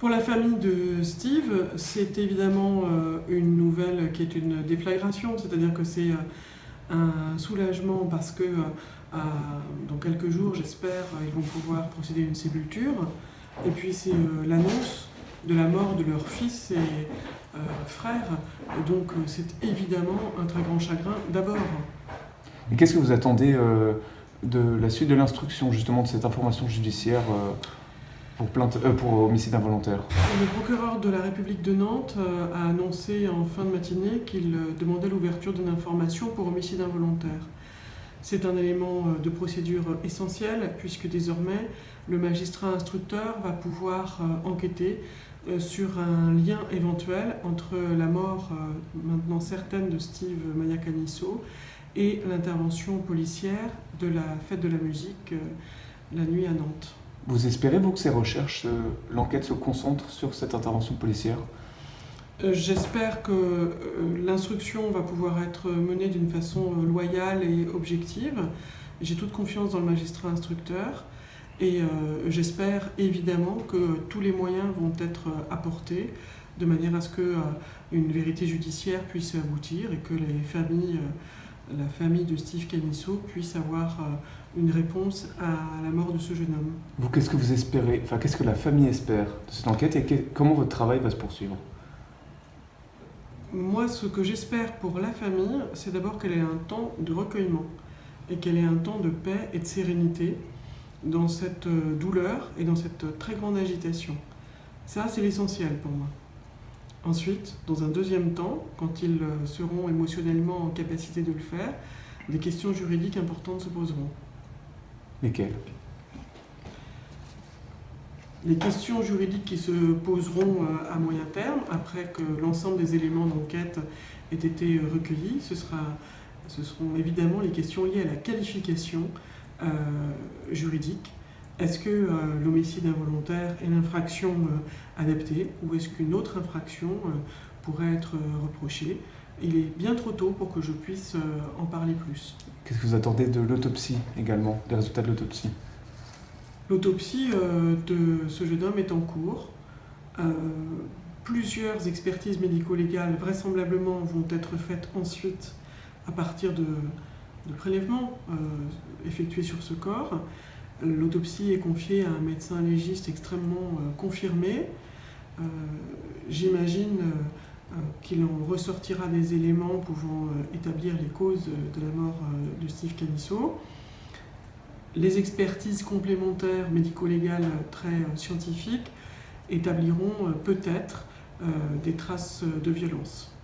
Pour la famille de Steve, c'est évidemment une nouvelle qui est une déflagration, c'est-à-dire que c'est un soulagement parce que dans quelques jours, j'espère, ils vont pouvoir procéder à une sépulture. Et puis c'est l'annonce de la mort de leur fils et frère. Donc c'est évidemment un très grand chagrin d'abord. Et qu'est-ce que vous attendez de la suite de l'instruction, justement, de cette information judiciaire pour homicide involontaire? Le procureur de la République de Nantes a annoncé en fin de matinée qu'il demandait l'ouverture d'une information pour homicide involontaire. C'est un élément de procédure essentiel puisque désormais le magistrat instructeur va pouvoir enquêter sur un lien éventuel entre la mort maintenant certaine de Steve Maia-Caniço et l'intervention policière de la fête de la musique la nuit à Nantes. Vous espérez, vous, que ces recherches, l'enquête se concentre sur cette intervention policière? J'espère que l'instruction va pouvoir être menée d'une façon loyale et objective. J'ai toute confiance dans le magistrat instructeur et j'espère évidemment que tous les moyens vont être apportés de manière à ce qu'une vérité judiciaire puisse aboutir et que la famille de Steve Caniço puisse avoir une réponse à la mort de ce jeune homme. Vous, qu'est-ce que vous espérez, enfin, qu'est-ce que la famille espère de cette enquête et comment votre travail va se poursuivre? Moi, ce que j'espère pour la famille, c'est d'abord qu'elle ait un temps de recueillement et qu'elle ait un temps de paix et de sérénité dans cette douleur et dans cette très grande agitation. Ça, c'est l'essentiel pour moi. Ensuite, dans un deuxième temps, quand ils seront émotionnellement en capacité de le faire, des questions juridiques importantes se poseront. Lesquelles? Les questions juridiques qui se poseront à moyen terme, après que l'ensemble des éléments d'enquête aient été recueillis, ce seront évidemment les questions liées à la qualification juridique. Est-ce que l'homicide involontaire est l'infraction adaptée ou est-ce qu'une autre infraction pourrait être reprochée? Il est bien trop tôt pour que je puisse en parler plus. Qu'est-ce que vous attendez de l'autopsie également, des résultats de l'autopsie? L'autopsie de ce jeune homme est en cours. Plusieurs expertises médico-légales vraisemblablement vont être faites ensuite à partir de prélèvements effectués sur ce corps. L'autopsie est confiée à un médecin légiste extrêmement confirmé. J'imagine qu'il en ressortira des éléments pouvant établir les causes de la mort de Steve Caniço. Les expertises complémentaires médico-légales très scientifiques établiront peut-être des traces de violence.